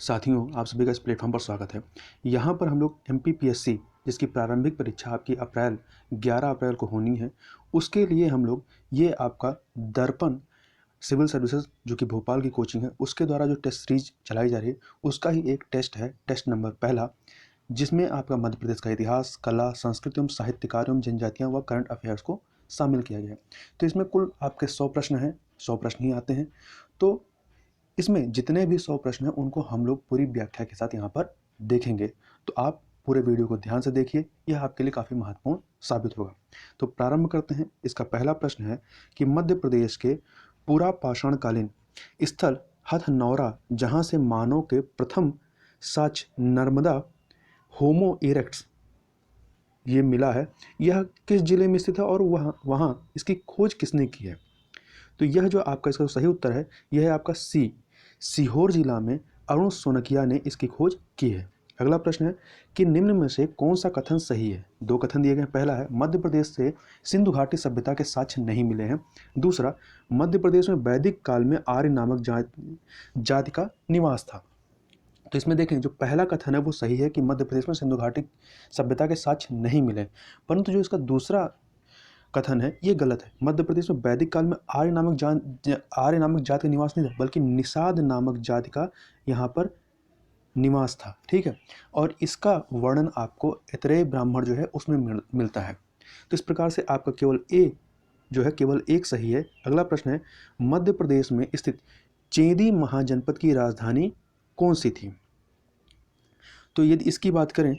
साथियों, आप सभी का इस प्लेटफॉर्म पर स्वागत है। यहाँ पर हम लोग एमपीपीएससी जिसकी प्रारंभिक परीक्षा आपकी 11 अप्रैल को होनी है, उसके लिए हम लोग ये आपका दर्पण सिविल सर्विसेज जो कि भोपाल की कोचिंग है, उसके द्वारा जो टेस्ट सीरीज चलाई जा रही है, उसका ही एक टेस्ट है, टेस्ट नंबर पहला, जिसमें आपका मध्य प्रदेश का इतिहास, कला, संस्कृति एवं साहित्य कार्य एवं जनजातियाँ व करंट अफेयर्स को शामिल किया गया है। तो इसमें कुल आपके 100 प्रश्न हैं, 100 प्रश्न ही आते हैं। तो इसमें जितने भी 100 प्रश्न हैं उनको हम लोग पूरी व्याख्या के साथ यहाँ पर देखेंगे। तो आप पूरे वीडियो को ध्यान से देखिए, यह आपके लिए काफ़ी महत्वपूर्ण साबित होगा। तो प्रारंभ करते हैं। इसका पहला प्रश्न है कि मध्य प्रदेश के पूरा पाषाणकालीन स्थल हथनौरा, जहाँ से मानव के प्रथम साक्ष्य नर्मदा होमो इरेक्ट्स ये मिला है, यह किस जिले में स्थित है और वहाँ इसकी खोज किसने की है? तो यह जो आपका इसका सही उत्तर है, यह है आपका सी, सीहोर जिला में अरुण सोनकिया ने इसकी खोज की है। अगला प्रश्न है कि निम्न में से कौन सा कथन सही है? दो कथन दिए गए हैं। पहला है मध्य प्रदेश से सिंधु घाटी सभ्यता के साक्ष्य नहीं मिले हैं। दूसरा, मध्य प्रदेश में वैदिक काल में आर्य नामक जाति का निवास था। तो इसमें देखें, जो पहला कथन है वो सही है कि मध्य प्रदेश में सिंधु घाटी सभ्यता के साक्ष्य नहीं मिले, परंतु जो इसका दूसरा कथन है ये गलत है। मध्य प्रदेश में वैदिक काल में आर्य नामक जाति का निवास नहीं था, बल्कि निषाद नामक जाति का यहाँ पर निवास था। ठीक है, और इसका वर्णन आपको ऐतरेय ब्राह्मण जो है उसमें मिलता है। तो इस प्रकार से आपका केवल ए जो है, केवल एक सही है। अगला प्रश्न है मध्य प्रदेश में स्थित चेदी महाजनपद की राजधानी कौन सी थी? तो यदि इसकी बात करें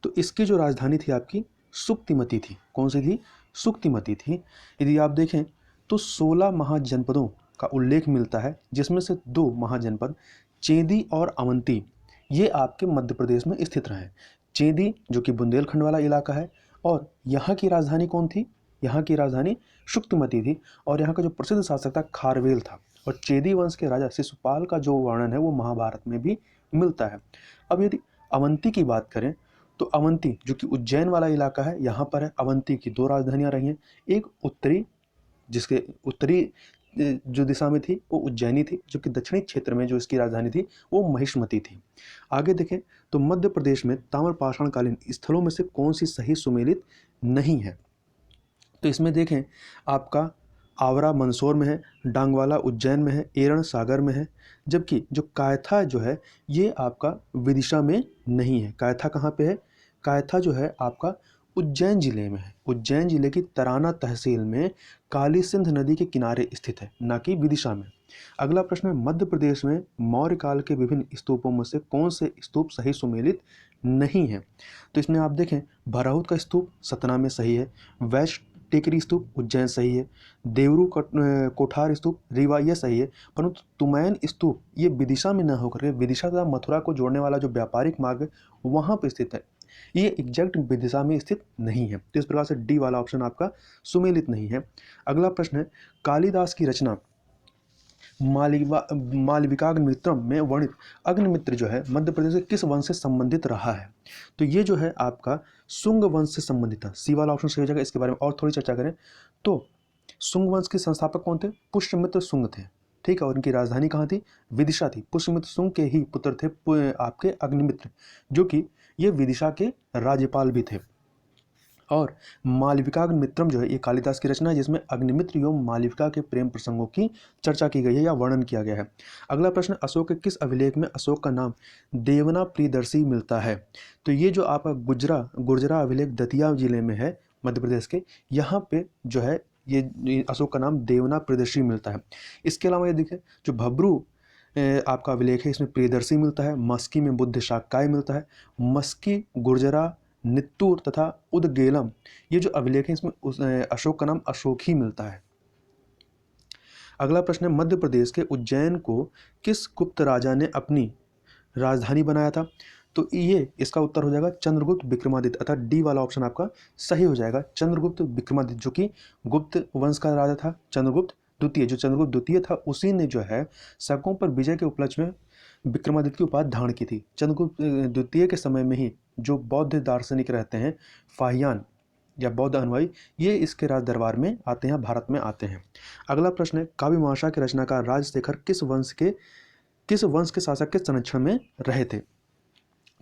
तो इसकी जो राजधानी थी आपकी सुक्तिमती थी। कौन सी थी? सुक्तिमती थी। यदि आप देखें तो 16 महाजनपदों का उल्लेख मिलता है, जिसमें से 2 महाजनपद चेदी और अवंती ये आपके मध्य प्रदेश में स्थित रहे। चेदी जो कि बुंदेलखंड वाला इलाका है, और यहाँ की राजधानी कौन थी? यहाँ की राजधानी सुक्तिमती थी, और यहाँ का जो प्रसिद्ध शासक था खारवेल था। और चेदी वंश के राजा शिशुपाल का जो वर्णन है वो महाभारत में भी मिलता है। अब यदि अवंती की बात करें तो अवंती जो कि उज्जैन वाला इलाका है, यहाँ पर है। अवंती की 2 राजधानियाँ रही हैं, एक उत्तरी, जिसके उत्तरी जो दिशा में थी वो उज्जैनी थी, जो कि दक्षिणी क्षेत्र में जो इसकी राजधानी थी वो महिष्मती थी। आगे देखें तो मध्य प्रदेश में ताम्रपाषाणकालीन स्थलों में से कौन सी सही सुमेलित नहीं है? तो इसमें देखें आपका आवरा मंदसौर में है, डांगवाला उज्जैन में है, एरण सागर में है, जबकि जो कायथा जो है ये आपका विदिशा में नहीं है। कायथा कहाँ पे है? कायथा जो है आपका उज्जैन जिले में है। उज्जैन जिले की तराना तहसील में काली सिंध नदी के किनारे स्थित है, ना कि विदिशा में। अगला प्रश्न है मध्य प्रदेश में मौर्य काल के विभिन्न स्तूपों में से कौन से स्तूप सही सुमेलित नहीं है? तो इसमें आप देखें बराहुत का स्तूप सतना में सही है, वैष्ण टेकरी स्तूप उज्जैन सही है, देवरू कोठार स्तूप रीवा ये सही है, परंतु तुमैन स्तूप ये विदिशा में न होकर के विदिशा तथा मथुरा को जोड़ने वाला जो व्यापारिक मार्ग है वहाँ पर स्थित है, ये एग्जैक्ट विदिशा में स्थित नहीं है। तो इस प्रकार से डी वाला ऑप्शन आपका सुमेलित नहीं है। अगला प्रश्न है कालिदास की रचना मालविकाग्निमित्रम में वर्णित अग्निमित्र जो है मध्य प्रदेश के किस वंश से संबंधित रहा है? तो ये जो है आपका शुंग वंश से संबंधित था। सी वाला ऑप्शन सही हो जाएगा। इसके बारे में और थोड़ी चर्चा करें तो शुंग वंश के संस्थापक कौन थे? पुष्यमित्र शुंग थे। ठीक है, और उनकी राजधानी कहाँ थी? विदिशा थी। पुष्यमित्र शुंग के ही पुत्र थे आपके अग्निमित्र, जो कि ये विदिशा के राज्यपाल भी थे। और मालविकाग्निमित्रम जो है ये कालिदास की रचना है, जिसमें अग्निमित्र एवं मालविका के प्रेम प्रसंगों की चर्चा की गई है या वर्णन किया गया है। अगला प्रश्न, अशोक के किस अभिलेख में अशोक का नाम देवना प्रियदर्शी मिलता है? तो ये जो आपका गुर्जरा अभिलेख दतिया जिले में है मध्य प्रदेश के, यहाँ पे जो है ये अशोक का नाम देवना प्रियदर्शी मिलता है। इसके अलावा ये देखिए जो भब्रू आपका अभिलेख है इसमें प्रियदर्शी मिलता है, मस्की में बुद्ध शाक्य मिलता है, मस्की गुर्जरा नित्तूर तथा उदगेलम ये जो अभिलेख है इसमें अशोक का नाम अशोक ही मिलता है। अगला प्रश्न है मध्य प्रदेश के उज्जैन को किस गुप्त राजा ने अपनी राजधानी बनाया था? तो ये इसका उत्तर हो जाएगा चंद्रगुप्त विक्रमादित्य, अर्थात डी वाला ऑप्शन आपका सही हो जाएगा। चंद्रगुप्त विक्रमादित्य जो कि गुप्त वंश का राजा था, चंद्रगुप्त द्वितीय, जो चंद्रगुप्त द्वितीय था उसी ने जो है शकों पर विजय के उपलक्ष्य में विक्रमादित्य की उपाधि धारण की थी। चंद्रगुप्त द्वितीय के समय में ही जो बौद्ध दार्शनिक रहते हैं फाहियान या बौद्ध अनुयायी, ये इसके राज दरबार में आते हैं, भारत में आते हैं। अगला प्रश्न है काव्य मीमांसा के रचनाकार राजशेखर किस वंश के किस वंश के शासक के संरक्षण में रहे थे?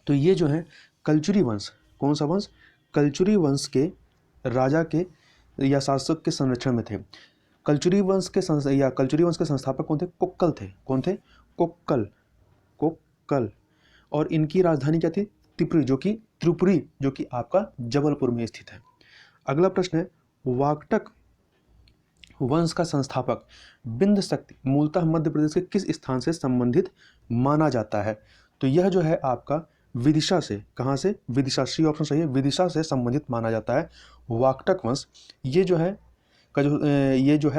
तो ये जो है कलचुरी वंश, कौन सा वंश? कलचुरी वंश के राजा के या शासक के संरक्षण में थे। कलचुरी वंश के संस्थापक कौन थे? कोक्कल थे। कौन थे? कोक्कल। कोक्कल। और इनकी राजधानी क्या थी? त्रिपुरी, जो कि आपका जबलपुर में स्थित है। अगला प्रश्न है, वाकटक वंश का संस्थापक बिंद शक्ति मूलतः मध्य प्रदेश के किस स्थान से संबंधित माना जाता है? तो यह जो है आपका विदिशा से, कहाँ से? विदिशा, सी ऑप्शन सही है, विदिशा से संबंधित माना जाता है वाकटक वंश। ये जो है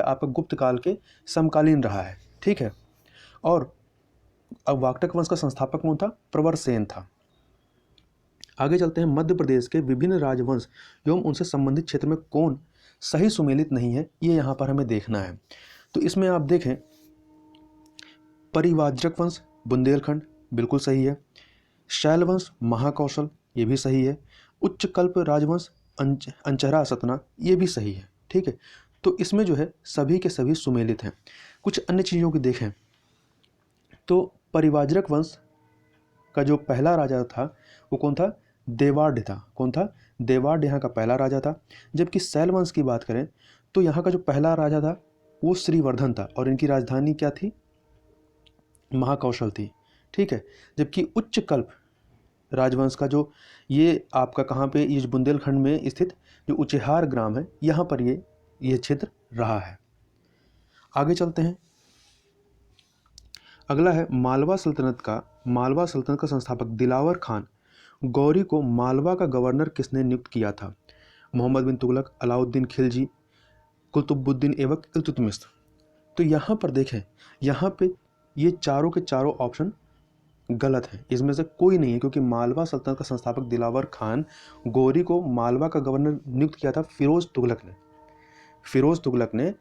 आपका गुप्त काल के समकालीन रहा है, ठीक है। और अब वाकटक वंश का संस्थापक कौन था? प्रवरसेन था। आगे चलते हैं, मध्य प्रदेश के विभिन्न राजवंश एवं उनसे संबंधित क्षेत्र में कौन सही सुमेलित नहीं है, ये यहाँ पर हमें देखना है। तो इसमें आप देखें, परिवाज्रक वंश बुंदेलखंड बिल्कुल सही है, शैलवंश महाकौशल ये भी सही है, उच्चकल्प राजवंश अंचरा सतना ये भी सही है, ठीक है। तो इसमें जो है सभी के सभी सुमेलित हैं। कुछ अन्य चीज़ों की देखें तो परिवाज्रक वंश का जो पहला राजा था वो कौन था? देवाढ़ था। कौन था? देवाढ़ यहाँ का पहला राजा था। जबकि शैल वंश की बात करें तो यहाँ का जो पहला राजा था वो श्रीवर्धन था और इनकी राजधानी क्या थी? महाकौशल थी, ठीक है। जबकि उच्चकल्प राजवंश का जो ये आपका कहाँ पे, ये बुंदेलखंड में स्थित जो उचेहार ग्राम है यहाँ पर ये क्षेत्र रहा है। आगे चलते हैं, अगला है मालवा सल्तनत का संस्थापक दिलावर खान गौरी को मालवा का गवर्नर किसने नियुक्त किया था? मोहम्मद बिन तुगलक, अलाउद्दीन खिलजी, कुतुबुद्दीन ऐबक, इल्तुतमिश। तो यहाँ पर देखें, यहाँ पे ये चारों के चारों ऑप्शन गलत है, इसमें से कोई नहीं है, क्योंकि मालवा सल्तनत का संस्थापक दिलावर खान गौरी को मालवा का गवर्नर नियुक्त किया था फिरोज तुगलक ने,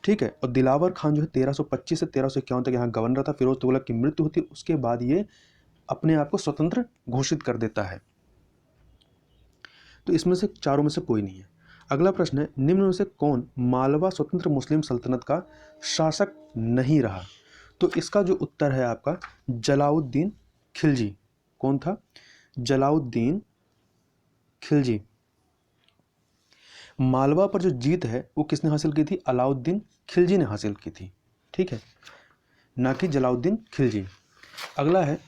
ठीक है। और दिलावर खान जो है 1325 से 1351 तक यहाँ गवर्नर था। फिरोज तुगलक की मृत्यु होती है, उसके बाद ये अपने आप को स्वतंत्र घोषित कर देता है। तो इसमें से चारों में से कोई नहीं है। अगला प्रश्न है, निम्न में से कौन मालवा स्वतंत्र मुस्लिम सल्तनत का शासक नहीं रहा? तो इसका जो उत्तर है आपका जलाउद्दीन खिलजी। कौन था? जलाउद्दीन खिलजी। मालवा पर जो जीत है वो किसने हासिल की थी? अलाउद्दीन खिलजी ने हासिल की थी, ठीक है, ना कि जलाउद्दीन खिलजी। अगला है,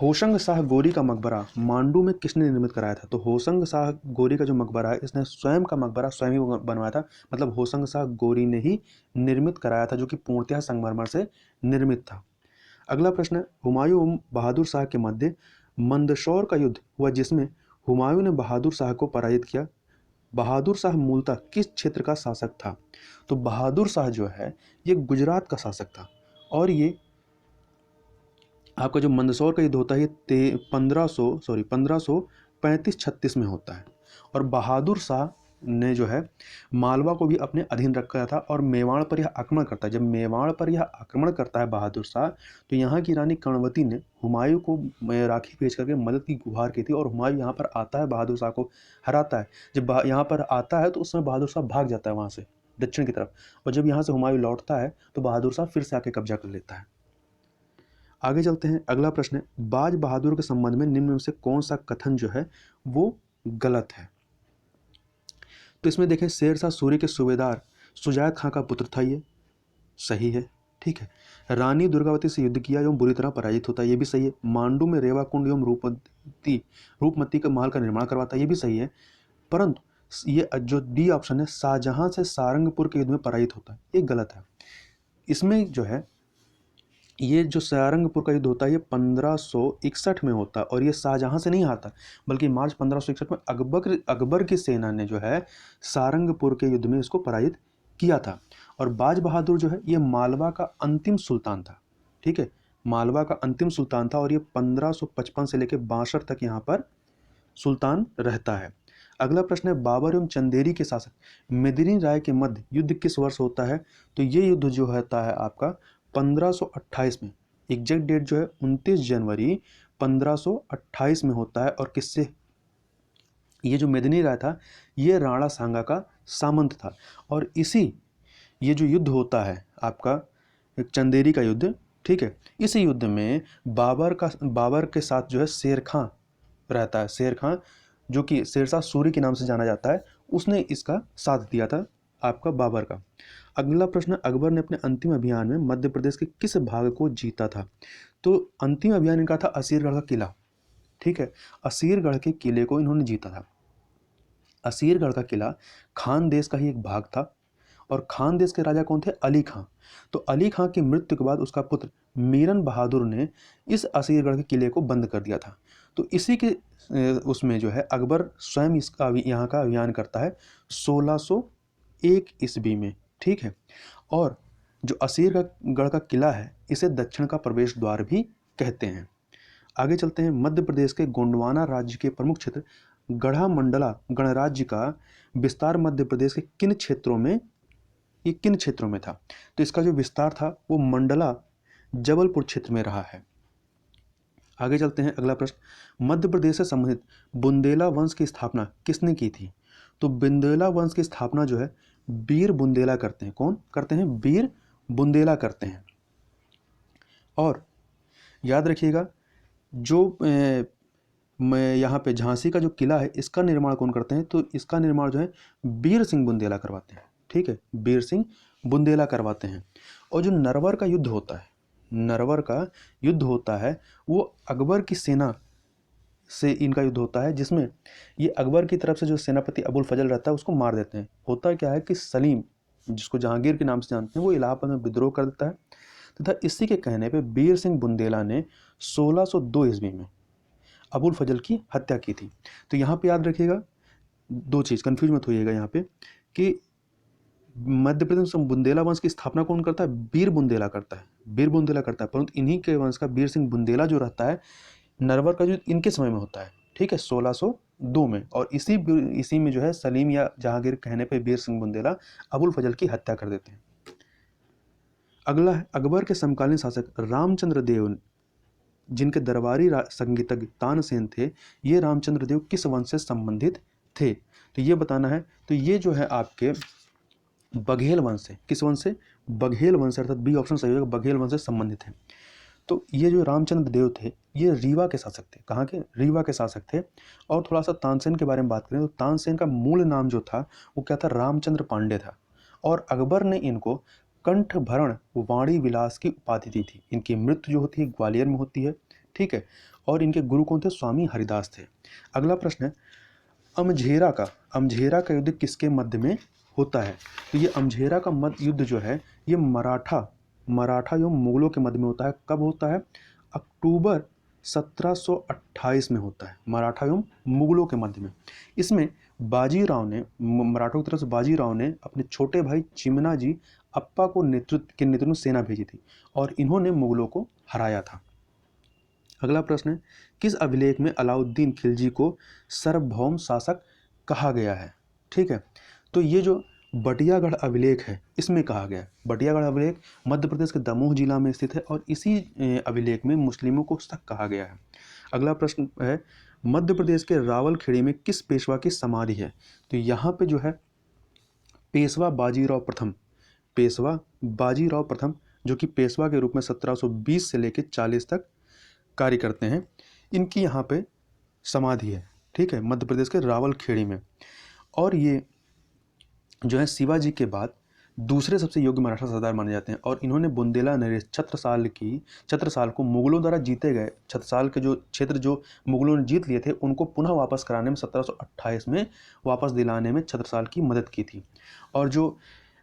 होशंग शाह गोरी का मकबरा मांडू में किसने निर्मित कराया था? तो होशंग शाह गोरी का जो मकबरा है, इसने स्वयं का मकबरा स्वयं ही बनवाया था, मतलब होशंग शाह गोरी ने ही निर्मित कराया था, जो कि पूर्णतः संगमरमर से निर्मित था। अगला प्रश्न है, हुमायूं एवं बहादुर शाह के मध्य मंदसौर का युद्ध हुआ जिसमें हुमायूं ने बहादुर शाह को पराजित किया। बहादुर शाह मूलतः किस क्षेत्र का शासक था? तो बहादुर शाह जो है ये गुजरात का शासक था, और ये आपका जो मंदसौर का युद्ध होता है ये 1535-36 में होता है। और बहादुर शाह ने जो है मालवा को भी अपने अधीन रखा था और मेवाड़ पर यह आक्रमण करता है। जब मेवाड़ पर यह आक्रमण करता है बहादुर शाह, तो यहाँ की रानी कर्णवती ने हुमायूं को राखी भेज करके मदद की गुहार की थी, और हुमायूं यहाँ पर आता है, बहादुर शाह को हराता है। जब यहाँ पर आता है तो उस समय बहादुर शाह भाग जाता है वहाँ से दक्षिण की तरफ, और जब यहाँ से हुमायूं लौटता है तो बहादुर शाह फिर से आके कब्जा कर लेता है। आगे चलते हैं, अगला प्रश्न है, बाज बहादुर के संबंध में निम्न में से कौन सा कथन जो है वो गलत है? तो इसमें देखें, शेरशाह सूरी के सूबेदार सुजायत खां का पुत्र था, ये सही है, ठीक है। रानी दुर्गावती से युद्ध किया एवं बुरी तरह पराजित होता है, ये भी सही है। मांडू में रेवा कुंड एवं रूपमती का महल का निर्माण करवाता है, ये भी सही है। परंतु ये जो डी ऑप्शन है, शाहजहां से सारंगपुर के युद्ध में पराजित होता है, ये गलत है। इसमें जो है ये जो सारंगपुर का युद्ध होता है ये 1561 में होता है, और ये शाहजहां से नहीं आता, बल्कि मार्च 1561 में अकबर की सेना ने जो है सारंगपुर के युद्ध में इसको पराजित किया था। और बाज बहादुर जो है ये मालवा का अंतिम सुल्तान था, ठीक है, मालवा का अंतिम सुल्तान था, और ये 1555 से लेकर 62 तक यहाँ पर सुल्तान रहता है। अगला प्रश्न है, बाबर एवं चंदेरी के शासक मेदिनी राय के मध्य युद्ध किस वर्ष होता है? तो ये युद्ध जो होता है आपका 1528 में, एग्जैक्ट डेट जो है 29 जनवरी 1528 में होता है। और किससे? ये जो मेदिनी राय था ये राणा सांगा का सामंत था, और ये जो युद्ध होता है आपका चंदेरी का युद्ध, ठीक है। इस युद्ध में बाबर के साथ जो है शेर खां रहता है। शेर खां जो कि शेरशाह सूरी के नाम से जाना जाता है, उसने इसका साथ दिया था आपका बाबर का। अगला प्रश्न, अकबर ने अपने अंतिम अभियान में मध्य प्रदेश के किस भाग को जीता था? तो अंतिम अभियान इनका था असीरगढ़ का किला। ठीक है, असीरगढ़ के किले को इन्होंने जीता था। असीरगढ़ का किला खान देश का ही एक भाग था और खान देश के राजा कौन थे? अली खां। तो अली खां की मृत्यु के बाद उसका पुत्र मीरन बहादुर ने इस असीरगढ़ के किले को बंद कर दिया था। तो इसी के उसमें जो है अकबर स्वयं इसका यहाँ का अभियान करता है 1601 ईस्वी में। ठीक है, और जो असीरगढ़ का किला है इसे दक्षिण का प्रवेश द्वार भी कहते हैं। आगे चलते हैं। मध्य प्रदेश के गोंडवाना राज्य के प्रमुख क्षेत्र गढ़ामंडला गणराज्य का विस्तार मध्य प्रदेश के किन क्षेत्रों में था? तो इसका जो विस्तार था वो मंडला जबलपुर क्षेत्र में रहा है। आगे चलते हैं। अगला प्रश्न, मध्य प्रदेश से संबंधित बुंदेला वंश की स्थापना किसने की थी? तो बुंदेला वंश की स्थापना जो है वीर बुंदेला करते हैं। कौन करते हैं? वीर बुंदेला करते हैं। और याद रखिएगा, जो यहाँ पे झांसी का जो किला है इसका निर्माण कौन करते हैं? तो इसका निर्माण जो है वीर सिंह बुंदेला करवाते हैं। ठीक है, वीर सिंह बुंदेला करवाते हैं। और जो नरवर का युद्ध होता है, नरवर का युद्ध होता है वो अकबर की सेना से इनका युद्ध होता है, जिसमें ये अकबर की तरफ से जो सेनापति अबुल फजल रहता है उसको मार देते हैं। होता क्या है कि सलीम, जिसको जहांगीर के नाम से जानते हैं, वो इलाहाबाद में विद्रोह कर देता है तथा इसी के कहने पे वीर सिंह बुंदेला ने 1602 ईस्वी में अबुल फजल की हत्या की थी। तो यहाँ पे याद रखिएगा दो चीज़, कन्फ्यूज मत होइएगा यहाँ पे कि मध्य प्रदेश में बुंदेला वंश की स्थापना कौन करता है? वीर बुंदेला करता है, वीर बुंदेला करता है। परंतु इन्हीं के वंश का वीर सिंह बुंदेला जो रहता है, नरवर का युद्ध इनके समय में होता है। ठीक है, 1602 में। और इसी में जो है सलीम या जहांगीर कहने पे वीर सिंह बुंदेला अबुल फजल की हत्या कर देते हैं। अगला है, अकबर के समकालीन शासक रामचंद्र देव, जिनके दरबारी संगीतज्ञ तानसेन थे, ये रामचंद्र देव किस वंश से संबंधित थे? तो ये बताना है। तो ये जो है आपके बघेल वंश से, किस वंश से? बघेल वंश, अर्थात बी ऑप्शन सही होगा, बघेल वंश से संबंधित है। तो ये जो रामचंद्र देव थे ये रीवा के शासक थे। कहाँ के? रीवा के शासक थे। और थोड़ा सा तानसेन के बारे में बात करें तो तानसेन का मूल नाम जो था वो क्या था? रामचंद्र पांडे था। और अकबर ने इनको कंठभरण वाणी विलास की उपाधि दी थी। इनकी मृत्यु जो होती है ग्वालियर में होती है। ठीक है, और इनके गुरु कौन थे? स्वामी हरिदास थे। अगला प्रश्न है, अमझेरा का युद्ध किसके मध्य में होता है? तो ये अमझेरा का युद्ध जो है ये मराठा एवं मुगलों के मध्य में होता है। कब होता है? अक्टूबर 1728 में होता है, मराठा एवं मुगलों के मध्य में। इसमें बाजीराव ने, मराठों की तरफ से बाजीराव ने अपने छोटे भाई चिमना जी अप्पा को नेतृत्व में सेना भेजी थी और इन्होंने मुगलों को हराया था। अगला प्रश्न है, किस अभिलेख में अलाउद्दीन खिलजी को सार्वभौम शासक कहा गया है? ठीक है, तो ये जो बटियागढ़ अभिलेख है इसमें कहा गया है। बटियागढ़ अभिलेख मध्य प्रदेश के दमोह जिला में स्थित है और इसी अभिलेख में मुस्लिमों को शक कहा गया है। अगला प्रश्न है, मध्य प्रदेश के रावलखेड़ी में किस पेशवा की समाधि है? तो यहाँ पे जो है पेशवा बाजीराव प्रथम, जो कि पेशवा के रूप में 1720 से लेकर 40 तक कार्य करते हैं, इनकी यहाँ पे समाधि है। ठीक है, मध्य प्रदेश के रावलखेड़ी में। और ये जो है शिवाजी के बाद दूसरे सबसे योग्य मराठा सरदार माने जाते हैं और इन्होंने बुंदेला नरेश छत्रसाल को मुगलों द्वारा जीते गए छत्रसाल के जो क्षेत्र जो मुगलों ने जीत लिए थे उनको पुनः वापस कराने में 1728 में वापस दिलाने में छत्रसाल की मदद की थी। और जो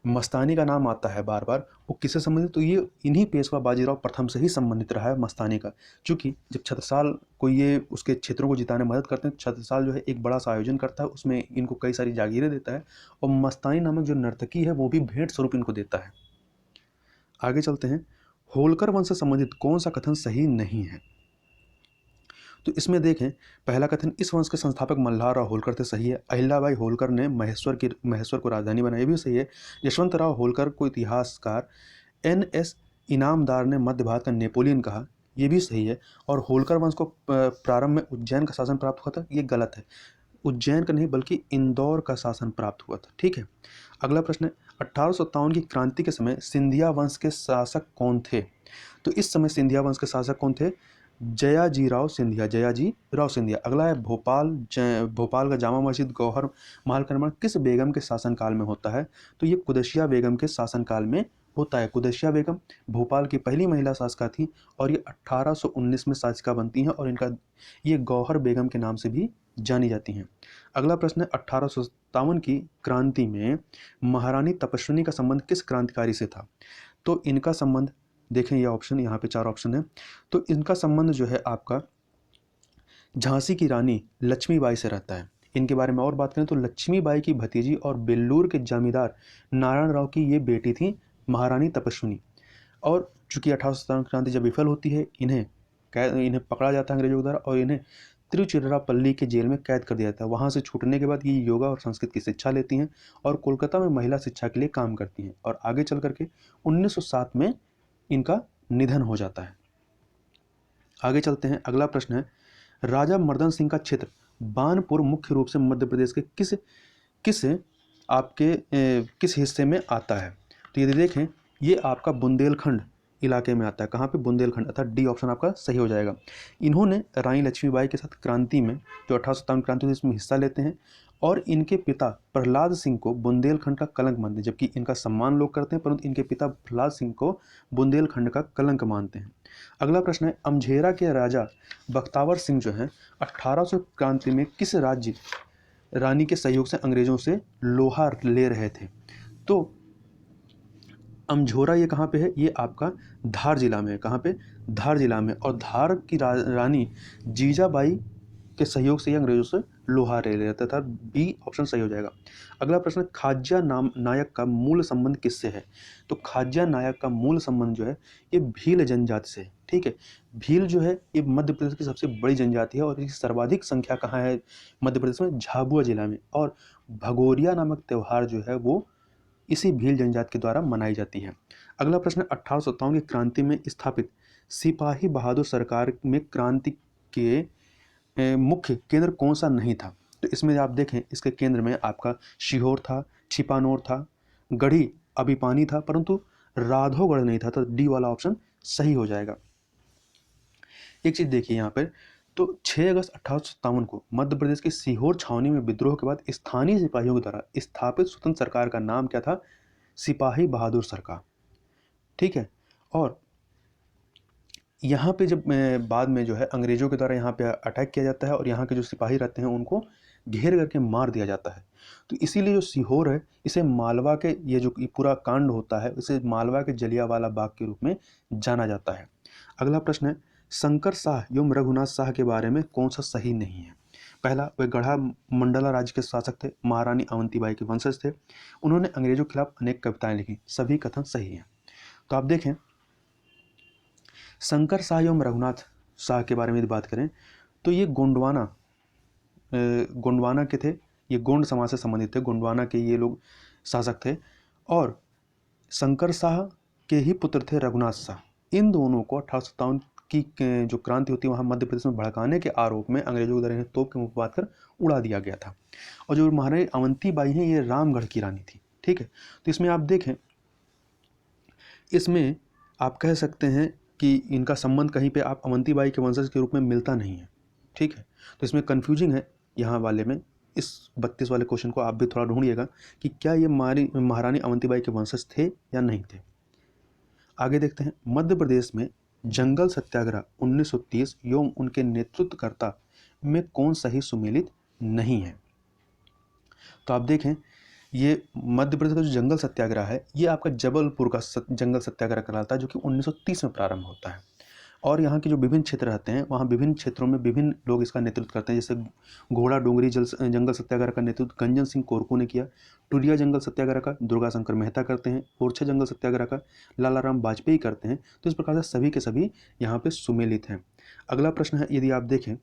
मस्तानी का नाम आता है बार बार, वो किससे संबंधित? तो ये इन्हीं पेशवा बाजीराव प्रथम से ही संबंधित रहा है मस्तानी का। क्योंकि जब छत्रसाल को ये उसके क्षेत्रों को जिताने में मदद करते हैं, छत्रसाल जो है एक बड़ा सा आयोजन करता है, उसमें इनको कई सारी जागीरें देता है और मस्तानी नामक जो नर्तकी है वो भी भेंट स्वरूप इनको देता है। आगे चलते हैं, होलकर वंश से संबंधित कौन सा कथन सही नहीं है? तो इसमें देखें, पहला कथन, इस वंश के संस्थापक मल्हार राव होलकर थे, सही है। अहिल्याबाई होलकर ने महेश्वर को राजधानी बनाई, भी सही है। यशवंत राव होलकर को इतिहासकार NS इनामदार ने मध्य भारत का नेपोलियन कहा, ये भी सही है। और होलकर वंश को प्रारंभ में उज्जैन का शासन प्राप्त हुआ था, ये गलत है। उज्जैन का नहीं बल्कि इंदौर का शासन प्राप्त हुआ था। ठीक है, अगला प्रश्न है, 1857 की क्रांति के समय सिंधिया वंश के शासक कौन थे? तो इस समय सिंधिया वंश के शासक कौन थे? जयाजीराव सिंधिया, जयाजीराव सिंधिया। अगला है भोपाल का जामा मस्जिद गौहर महल का निर्माण किस बेगम के शासनकाल में होता है? तो ये कुदसिया बेगम के शासनकाल में होता है। कुदसिया बेगम भोपाल की पहली महिला शासिका थी और ये 1819 में शासिका बनती हैं और इनका ये गौहर बेगम के नाम से भी जानी जाती हैं। अगला प्रश्न है 1857 की क्रांति में महारानी तपस्विनी का संबंध किस क्रांतिकारी से था? तो इनका संबंध देखें, ये ऑप्शन यहाँ पे 4 ऑप्शन है। तो इनका संबंध जो है आपका झांसी की रानी लक्ष्मीबाई से रहता है। इनके बारे में और बात करें तो लक्ष्मीबाई की भतीजी और बेल्लूर के जमींदार नारायण राव की ये बेटी थी महारानी तपस्विनी। और चूंकि 1857 क्रांति जब विफल होती है, इन्हें पकड़ा जाता है अंग्रेजों के द्वारा और इन्हें तिरुचिरापल्ली के जेल में कैद कर दिया जाता है। वहाँ से छूटने के बाद ये योगा और संस्कृत की शिक्षा लेती हैं और कोलकाता में महिला शिक्षा के लिए काम करती हैं और आगे चल करके 1907 में इनका निधन हो जाता है। आगे चलते हैं। अगला प्रश्न है राजा मर्दन सिंह का क्षेत्र बानपुर मुख्य रूप से मध्य प्रदेश के किस हिस्से में आता है? तो यदि देखें ये आपका बुंदेलखंड इलाके में आता है। कहाँ पे? बुंदेलखंड, अर्थात डी ऑप्शन आपका सही हो जाएगा। इन्होंने रानी लक्ष्मीबाई के साथ क्रांति में जो 1857 क्रांति हुई इसमें हिस्सा लेते हैं और इनके पिता प्रहलाद सिंह को बुंदेलखंड का कलंक मानते हैं, जबकि इनका सम्मान लोग करते हैं परंतु इनके पिता प्रहलाद सिंह को बुंदेलखंड का कलंक मानते हैं। अगला प्रश्न है अमझेरा के राजा बख्तावर सिंह जो हैं 1800 क्रांति में किस राज्य रानी के सहयोग से अंग्रेजों से लोहा ले रहे थे? तो अमझोरा ये कहाँ पे है? ये आपका धार जिला में है। कहाँ पे? धार जिला में। और धार की रानी जीजाबाई के सहयोग से ये अंग्रेजों से लोहा ले लेता था। बी ऑप्शन सही हो जाएगा। अगला प्रश्न खाज्या नायक का मूल संबंध किससे है? तो खाज्या नायक का मूल संबंध जो है ये भील जनजाति से है। ठीक है, भील जो है ये मध्य प्रदेश की सबसे बड़ी जनजाति है और इसकी सर्वाधिक संख्या कहाँ है मध्य प्रदेश में? झाबुआ जिला में। और भगोरिया नामक त्यौहार जो है वो इसी भील जनजाति के द्वारा मनाई जाती है। अगला प्रश्न 1857 की क्रांति में स्थापित सिपाही बहादुर सरकार में क्रांति के मुख्य केंद्र कौन सा नहीं था? तो इसमें आप देखें इसके केंद्र में आपका सीहोर था, छिपानोर था, गढ़ी अभिपानी था परंतु राधोगढ़ नहीं था। तो डी वाला ऑप्शन सही हो जाएगा। एक चीज देखिए यहाँ पर, तो 6 अगस्त 1857 को मध्य प्रदेश की सीहोर छावनी में विद्रोह के बाद स्थानीय सिपाहियों के द्वारा स्थापित स्वतंत्र सरकार का नाम क्या था? सिपाही बहादुर सरकार। ठीक है, और यहाँ पे जब बाद में जो है अंग्रेजों के द्वारा यहाँ पे अटैक किया जाता है और यहाँ के जो सिपाही रहते हैं उनको घेर करके मार दिया जाता है। तो इसीलिए जो सीहोर है इसे मालवा के ये जो पूरा कांड होता है इसे मालवा के जलियांवाला बाग के रूप में जाना जाता है। अगला प्रश्न है शंकर शाह एवं रघुनाथ शाह के बारे में कौन सा सही नहीं है? पहला, वे गढ़ा मंडला राज्य के शासक थे, महारानी अवंतीबाई के वंशज थे, उन्होंने अंग्रेजों के खिलाफ अनेक कविताएं लिखी। सभी कथन सही हैं। तो आप देखें शंकर शाह एवं रघुनाथ शाह के बारे में यदि बात करें तो ये गोंडवाना के थे, ये गोंड समाज से संबंधित थे, गोंडवाना के ये लोग शासक थे और शंकर शाह के ही पुत्र थे रघुनाथ शाह। इन दोनों को 1857 की जो क्रांति होती है वहाँ मध्य प्रदेश में भड़काने के आरोप में अंग्रेजों के द्वारा तोप के मुंह बात कर उड़ा दिया गया था। और जो महारानी अवंतीबाई हैं ये रामगढ़ की रानी थी। ठीक है, तो इसमें आप देखें इसमें आप कह सकते हैं कि इनका संबंध कहीं पे आप अवंतीबाई के वंशज के रूप में मिलता नहीं है। ठीक है, तो इसमें कन्फ्यूजिंग है यहाँ वाले में। इस 32 वाले क्वेश्चन को आप भी थोड़ा ढूंढिएगा कि क्या ये महारानी अवंतीबाई के वंशज थे या नहीं थे। आगे देखते हैं मध्य प्रदेश में जंगल सत्याग्रह 1930 एवं उनके नेतृत्वकर्ता में कौन सही सुमेलित नहीं है? तो आप देखें ये मध्य प्रदेश का जो जंगल सत्याग्रह है ये आपका जबलपुर का जंगल सत्याग्रह कहलाता है जो कि 1930 में प्रारंभ होता है। और यहाँ के जो विभिन्न क्षेत्र रहते हैं वहाँ विभिन्न क्षेत्रों में विभिन्न लोग इसका नेतृत्व करते हैं। जैसे घोड़ा डोंगरी जंगल सत्याग्रह का नेतृत्व गंजन सिंह कोरकू ने किया, टुरिया जंगल सत्याग्रह का दुर्गा शंकर मेहता करते हैं, ओरछा जंगल सत्याग्रह का लाला राम वाजपेयी करते हैं। तो इस प्रकार से सभी के सभी यहाँ पे सुमेलित हैं। अगला प्रश्न है यदि आप देखें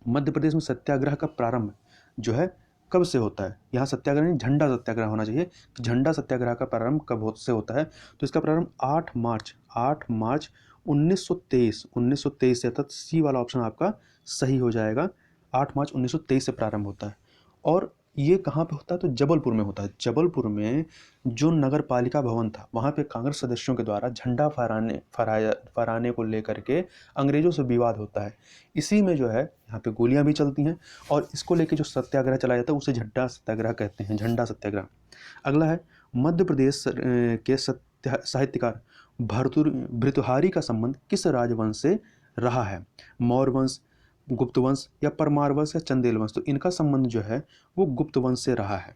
मध्य प्रदेश में सत्याग्रह का प्रारंभ जो है कब से होता है? यहाँ सत्याग्रह नहीं झंडा सत्याग्रह होना चाहिए। झंडा सत्याग्रह का प्रारंभ कब से होता है? तो इसका प्रारंभ 8 मार्च 1923 से, अर्थात सी वाला ऑप्शन आपका सही हो जाएगा। 8 मार्च 1923 से प्रारंभ होता है और ये कहाँ पे होता है? तो जबलपुर में होता है। जबलपुर में जो नगर पालिका भवन था, वहाँ पे कांग्रेस सदस्यों के द्वारा झंडा फहराने को लेकर के अंग्रेजों से विवाद होता है। इसी में जो है यहाँ पे गोलियां भी चलती हैं, और इसको लेके जो सत्याग्रह चलाया जाता है उसे झंडा सत्याग्रह कहते हैं, झंडा सत्याग्रह। अगला है मध्य प्रदेश के साहित्यकार भर्तृहारी का संबंध किस राजवंश से रहा है? मौर्य वंश, गुप्त वंश या परमार वंश या चंदेल वंश? तो इनका संबंध जो है वो गुप्त वंश से रहा है।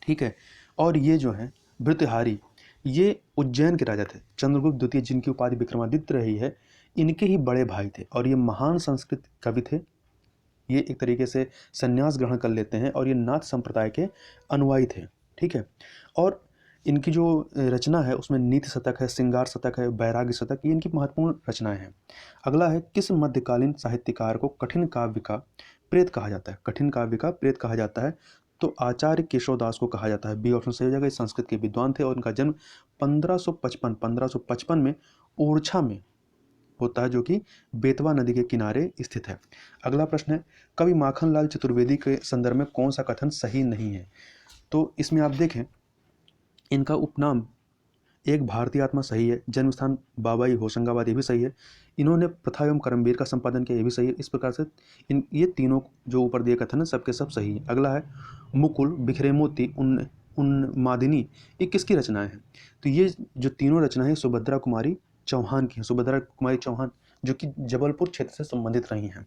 ठीक है। और ये जो है भर्तृहारी, ये उज्जैन के राजा थे। चंद्रगुप्त द्वितीय, जिनकी उपाधि विक्रमादित्य रही है, इनके ही बड़े भाई थे, और ये महान संस्कृत कवि थे। ये एक तरीके से संन्यास ग्रहण कर लेते हैं, और ये नाथ संप्रदाय के अनुयायी थे। ठीक है। और इनकी जो रचना है उसमें नीति शतक है, श्रृंगार शतक है, वैराग्य शतक, ये इनकी महत्वपूर्ण रचनाएं हैं। अगला है किस मध्यकालीन साहित्यकार को कठिन काव्य का प्रेत कहा जाता है? कठिन काव्य का प्रेत कहा जाता है तो आचार्य केशवदास को कहा जाता है। बी ऑप्शन सही हो जाएगा। संस्कृत के विद्वान थे, और उनका जन्म 1555 में ओरछा में होता है, जो कि बेतवा नदी के किनारे स्थित है। अगला प्रश्न है कवि माखनलाल चतुर्वेदी के संदर्भ में कौन सा कथन सही नहीं है? तो इसमें आप देखें, इनका उपनाम एक भारतीय आत्मा सही है, जन्म स्थान बाबाई होशंगाबाद, ये भी सही है, इन्होंने प्रथा एवं कर्मवीर का संपादन किया, ये भी सही है। इस प्रकार से ये तीनों जो ऊपर दिए कथन है सबके सब सही है। अगला है मुकुल, बिखरे मोती, उन्मादिनी, ये किसकी रचनाएं हैं? तो ये जो तीनों रचनाएं सुभद्रा कुमारी चौहान की हैं। सुभद्रा कुमारी चौहान जो कि जबलपुर क्षेत्र से संबंधित रही हैं।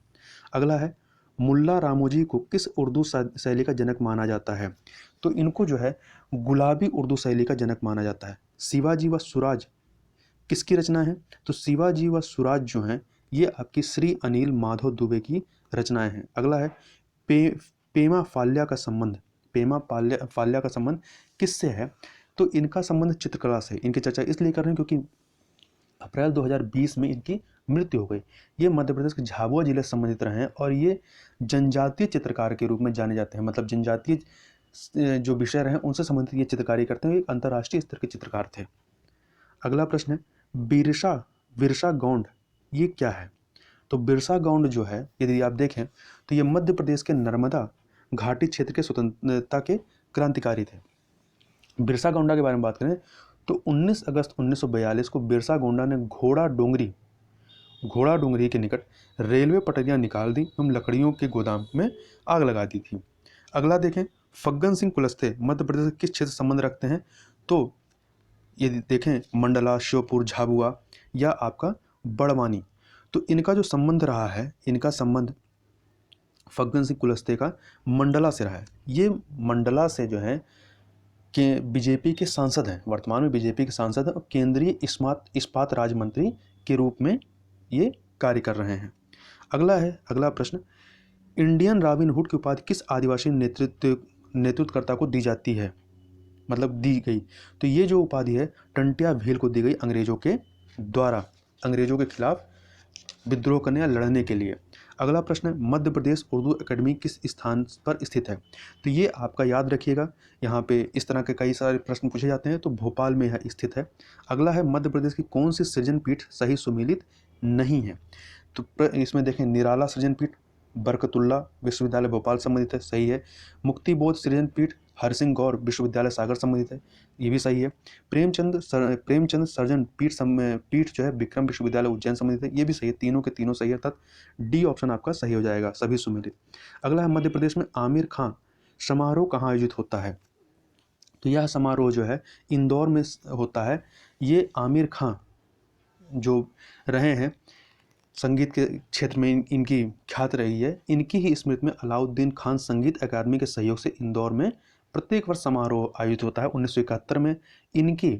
अगला है मुल्ला रामोजी को किस उर्दू शैली का जनक माना जाता है? तो इनको जो है गुलाबी उर्दू शैली का जनक माना जाता है। शिवाजी व सूरज किसकी रचना है? तो शिवाजी व सूरज जो हैं ये आपकी श्री अनिल माधव दुबे की रचनाएं हैं। अगला है पेमा फाल्या का संबंध, फाल्या का संबंध किससे है? तो इनका संबंध चित्रकला से। इनकी चर्चा इसलिए कर रहे हैं क्योंकि अप्रैल 2020 में इनकी मृत्यु हो गई। ये मध्य प्रदेश के झाबुआ जिले से संबंधित रहे हैं, और ये जनजातीय चित्रकार के रूप में जाने जाते हैं। मतलब जनजातीय जो विषय रहे उनसे संबंधित ये चित्रकारी करते हैं। एक अंतर्राष्ट्रीय स्तर के चित्रकार थे। अगला प्रश्न है बिरसा गौंड ये क्या है? तो बिरसा गौंड जो है, यदि आप देखें तो ये मध्य प्रदेश के नर्मदा घाटी क्षेत्र के स्वतंत्रता के क्रांतिकारी थे। बिरसा गौंडा के बारे में बात करें तो 19 अगस्त 1942 को बिरसा गौंडा ने घोड़ा डोंगरी के निकट रेलवे पटरियां निकाल दी एवं लकड़ियों के गोदाम में आग लगा दी थी। अगला देखें फग्गन सिंह कुलस्ते मध्य प्रदेश के किस क्षेत्र से संबंध रखते हैं? तो यदि देखें मंडला, श्योपुर, झाबुआ या आपका बड़वानी, तो इनका जो संबंध रहा है, इनका संबंध फग्गन सिंह कुलस्ते का मंडला से रहा है। ये मंडला से जो है कि बीजेपी के सांसद हैं, वर्तमान में बीजेपी के सांसद हैं, और केंद्रीय इस्पात राज्य मंत्री के रूप में ये कार्य कर रहे हैं। अगला प्रश्न इंडियन रॉबिन हुड की उपाधि किस आदिवासी नेतृत्वकर्ता को दी जाती है? मतलब दी गई। तो ये जो उपाधि है टंटिया भील को दी गई अंग्रेजों के द्वारा, अंग्रेजों के खिलाफ विद्रोह करने या लड़ने के लिए। अगला प्रश्न है मध्य प्रदेश उर्दू एकेडमी किस स्थान पर स्थित है? तो ये आपका याद रखिएगा, यहाँ पे इस तरह के कई सारे प्रश्न पूछे जाते हैं, तो भोपाल में यह स्थित है। अगला है मध्य प्रदेश की कौन सी सृजन पीठ सही सुमेलित नहीं है? तो इसमें देखें निराला सृजन पीठ बरकतुल्ला विश्वविद्यालय भोपाल संबंधित है, सही है। मुक्तिबोध सृजन पीठ हरसिंह गौर विश्वविद्यालय सागर संबंधित है, ये भी सही है। प्रेमचंद सर्जन पीठ जो है विक्रम विश्वविद्यालय उज्जैन संबंधित है, ये भी सही है। तीनों के तीनों सही है, अर्थात डी ऑप्शन आपका सही हो जाएगा, सभी सुमेलित। अगला है मध्य प्रदेश में आमिर खां समारोह कहाँ आयोजित होता है? तो यह समारोह जो है इंदौर में होता है। ये आमिर खां जो रहे हैं संगीत के क्षेत्र में इनकी ख्यात रही है, इनकी ही स्मृति में अलाउद्दीन खान संगीत अकादमी के सहयोग से इंदौर में प्रत्येक वर्ष समारोह आयोजित होता है। 1971 में इनकी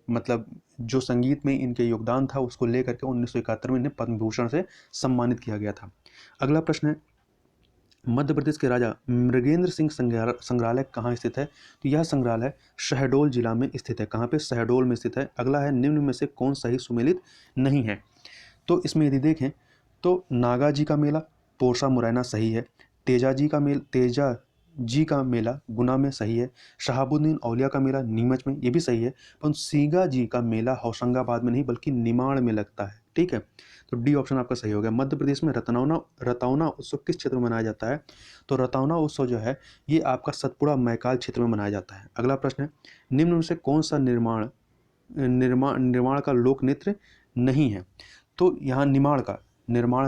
मतलब जो संगीत में इनके योगदान था उसको लेकर के 1971 में इन्हें पद्म भूषण से सम्मानित किया गया था। अगला प्रश्न है मध्य प्रदेश के राजा मृगेंद्र सिंह संग्रहालय कहाँ स्थित है? तो यह संग्रहालय शहडोल जिला में स्थित है। कहाँ पे? शहडोल में स्थित है। अगला है निम्न में से कौन सही सुमेलित नहीं है? तो इसमें यदि देखें तो नागा जी का मेला पोरसा मुरैना सही है। तेजा जी का मेला गुना में सही है। शहाबुद्दीन औलिया का मेला नीमच में, ये भी सही है। पर सीगा जी का मेला होशंगाबाद में नहीं बल्कि निमाड़ में लगता है। ठीक है, तो डी ऑप्शन आपका सही हो गया। मध्य प्रदेश में रतौना उत्सव किस क्षेत्र में मनाया जाता है? तो रतौना उत्सव जो है ये आपका सतपुड़ा मैकाल क्षेत्र में मनाया जाता है। अगला प्रश्न है, निम्न में से कौन सा निर्माण का लोक नृत्य नहीं है? तो यहाँ निर्माण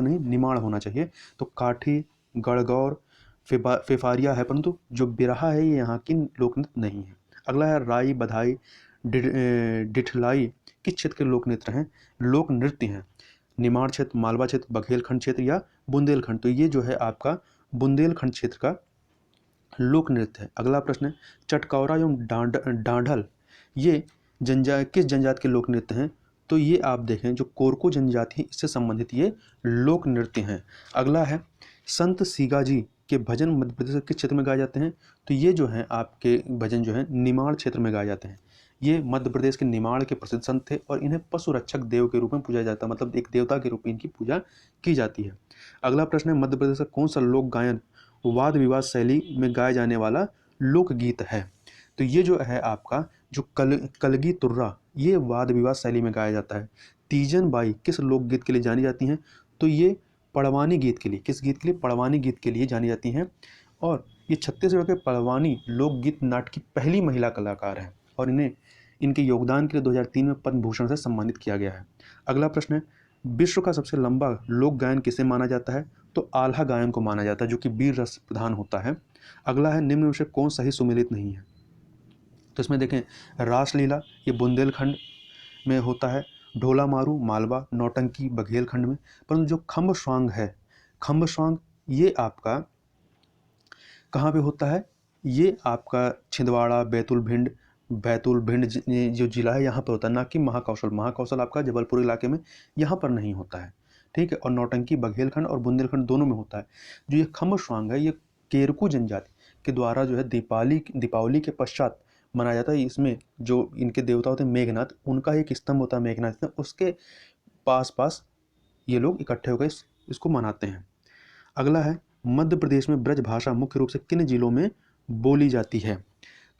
नहीं, निमाड़ होना चाहिए। तो काठी, गणगौर, फेफारिया है, परंतु जो बिरहा है ये यहाँ की लोक नृत्य नहीं है। अगला है राई, बधाई, डिठलाई किस क्षेत्र के लोक नृत्य हैं? लोक नृत्य हैं। निमाड़ क्षेत्र, मालवा क्षेत्र, बघेलखंड क्षेत्र या बुंदेलखंड? तो ये जो है आपका बुंदेलखंड क्षेत्र का लोक नृत्य है। अगला प्रश्न है, चटकौरा एवं डांढल ये किस जनजाति के लोक नृत्य हैं? तो ये आप देखें जो कोरको जनजाति है इससे संबंधित ये लोक नृत्य हैं। अगला है, संत सीगाजी के भजन मध्य प्रदेश के किस क्षेत्र में गाए जाते हैं? तो ये जो है आपके भजन जो है निमाड़ क्षेत्र में गाए जाते हैं। ये मध्य प्रदेश के निमाड़ के प्रसिद्ध संत थे और इन्हें पशु रक्षक देव के रूप में पूजा जाता है, मतलब एक देवता के रूप में इनकी पूजा की जाती है। अगला प्रश्न है, मध्य प्रदेश का कौन सा लोक गायन वाद विवाद शैली में गाए जाने वाला लोकगीत है? तो ये जो है आपका जो कलगी तुर्रा ये वाद विवाद शैली में गाया जाता है। तीजन बाई किस लोकगीत के लिए जानी जाती हैं? तो ये पड़वानी गीत के लिए, किस गीत के लिए? पड़वानी गीत के लिए जानी जाती हैं। और ये छत्तीसगढ़ के पड़वानी लोकगीत नाटक की पहली महिला कलाकार हैं और इन्हें इनके योगदान के लिए 2003 में पद्म भूषण से सम्मानित किया गया है। अगला प्रश्न है, विश्व का सबसे लंबा लोक गायन किसे माना जाता है? तो आल्हा गायन को माना जाता है जो कि वीर रस प्रधान होता है। अगला है, निम्न में से कौन सही सुमेलित नहीं है? तो इसमें देखें रासलीला ये बुंदेलखंड में होता है, ढोला मारू मालवा, नौटंकी बघेलखंड में, परंतु जो खम्ब स्वांग है, खम्ब स्वांग ये आपका कहाँ पे होता है? ये आपका छिंदवाड़ा, बैतूल भिंड जो जिला है यहाँ पर होता है, ना कि महाकौशल आपका जबलपुर इलाके में यहाँ पर नहीं होता है, ठीक है। और नौटंकी बघेलखंड और बुंदेलखंड दोनों में होता है। जो ये खम्ब स्वांग है ये केरकू जनजाति के द्वारा जो है दीपावली के पश्चात मनाया जाता है। इसमें जो इनके देवता होते हैं मेघनाथ, उनका एक स्तंभ होता है मेघनाथ, उसके पास ये लोग इकट्ठे होकर इसको मनाते हैं। अगला है, मध्य प्रदेश में ब्रज भाषा मुख्य रूप से किन जिलों में बोली जाती है?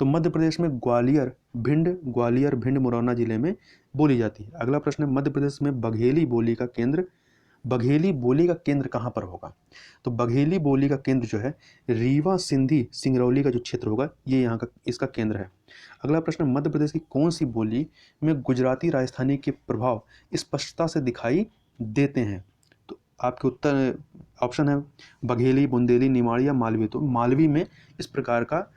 तो मध्य प्रदेश में ग्वालियर भिंड मुरैना जिले में बोली जाती है। अगला प्रश्न है, मध्य प्रदेश में बघेली बोली का केंद्र कहाँ पर होगा? तो बघेली बोली का केंद्र जो है रीवा सिंधी सिंगरौली का जो क्षेत्र होगा ये यहाँ का इसका केंद्र है। अगला प्रश्न, मध्य प्रदेश की कौन सी बोली में गुजराती राजस्थानी के प्रभाव स्पष्टता से दिखाई देते हैं? तो आपके उत्तर ऑप्शन है बघेली, बुंदेली, निमाड़ी या मालवी। तो मालवी में इस प्रकार का